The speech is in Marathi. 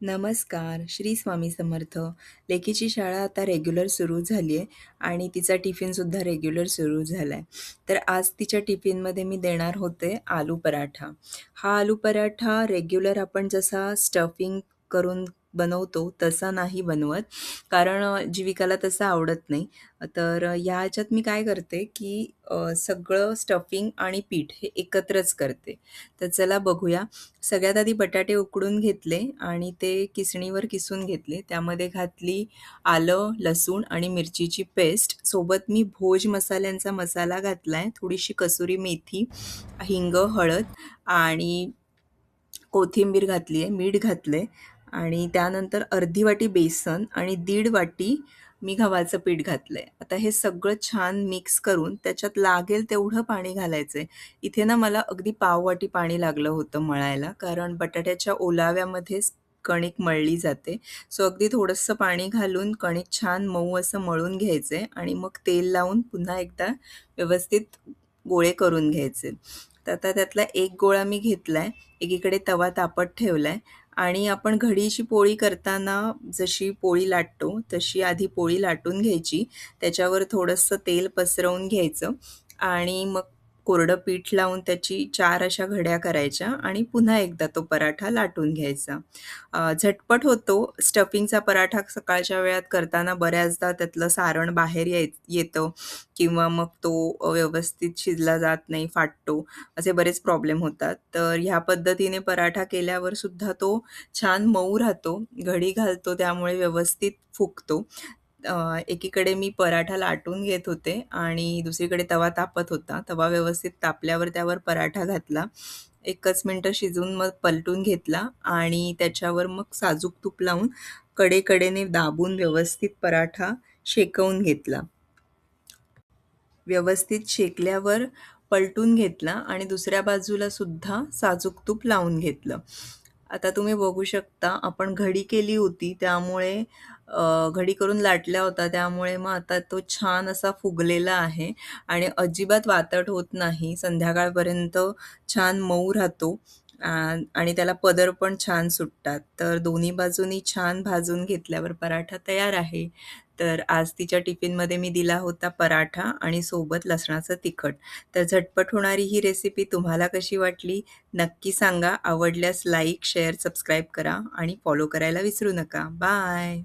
नमस्कार. श्री स्वामी समर्थ. लेकीची शाळा आता रेग्युलर सुरू झाली आहे आणि तिचा टिफिनसुद्धा रेग्युलर सुरू झाला आहे. तर आज तिच्या टिफिनमध्ये मी देणार होते आलू पराठा. हा आलू पराठा रेग्युलर आपण जसा स्टफिंग करून बनवतो तसा नाही बनवत. कारण जीविकाला तसं आवडत नाही. तर या ह्याच्यात मी काय करते, की सगळं स्टफिंग आणि पीठ हे एकत्रच करते. तर चला बघूया. सगळ्यात आधी बटाटे उकडून घेतले आणि ते किसणीवर किसून घेतले. त्यामध्ये घातली आलं, लसूण आणि मिरचीची पेस्ट. सोबत मी भोज मसाल्यांचा मसाला घातलाय, थोडीशी कसुरी मेथी, हिंग, हळद आणि कोथिंबीर घातली आहे, मीठ घातलंय आणि त्यानंतर अर्धी वाटी बेसन आणि दीड वाटी मी गव्हाचं पीठ घातलंय. आता हे सगळं छान मिक्स करून त्याच्यात लागेल तेवढं पाणी घालायचंय. इथे ना मला अगदी पाव वाटी पाणी लागलं होतं मळायला, कारण बटाट्याच्या ओलाव्यामध्येच कणिक मळली जाते. सो अगदी थोडंसं पाणी घालून कणिक छान मऊ असं मळून घ्यायचंय आणि मग तेल लावून पुन्हा एकदा व्यवस्थित गोळे करून घ्यायचे. तर आता त्यातला एक गोळा मी घेतलाय, एकीकडे तवा तापत ठेवलाय आणि आपण घडीची पोळी करताना जशी पोळी लाटतो तशी आधी पोळी लाटून घ्यायची. त्याच्यावर थोडंसं तेल पसरवून घ्यायचं आणि मग कोरडं पीठ लावून त्याची 4 अशा घड्या करायच्या आणि पुन्हा एकदा तो पराठा लाटून घ्यायचा. झटपट होतो. स्टफिंगचा पराठा सकाळच्या वेळात करताना बऱ्याचदा त्यातलं सारण बाहेर येतं किंवा मग तो व्यवस्थित शिजला जात नाही, फाटतो. असे बरेच प्रॉब्लेम होतात. तर ह्या पद्धतीने पराठा केल्यावर सुद्धा तो छान मऊ राहतो. घडी घालतो त्यामुळे व्यवस्थित फुगतो. एकीकडे मी पराठा लाटून घेत होते आणि दुसरीकडे तवा तापत होता. तवा व्यवस्थित तापल्यावर त्यावर पराठा घातला. 1च मिनिटं शिजवून मग पलटून घेतला आणि त्याच्यावर मग साजूक तूप लावून कडेकडेने दाबून व्यवस्थित पराठा शेकवून घेतला. व्यवस्थित शेकल्यावर पलटून घेतला आणि दुसऱ्या बाजूला सुद्धा साजूक तूप लावून घेतलं. आता तुम्ही बघू शकता आपण घडी केली होती त्यामुळे घडी करून लाटल्या होत्या त्यामुळे मग आता तो छान असा फुगलेला आहे आणि अजिबात वातट होत नाही. संध्याकाळपर्यंत छान मऊ राहतो आणि त्याला पदर पण छान सुटतात. तर दोन्ही बाजूनी छान भाजून घेतल्यावर पराठा तयार आहे. तर आज तिच्या टिफिनमध्ये मी दिला होता पराठा आणि सोबत लसणाचं तिखट. तर झटपट होणारी ही रेसिपी तुम्हाला कशी वाटली नक्की सांगा. आवडल्यास लाईक, शेअर, सबस्क्राईब करा आणि फॉलो करायला विसरू नका. बाय.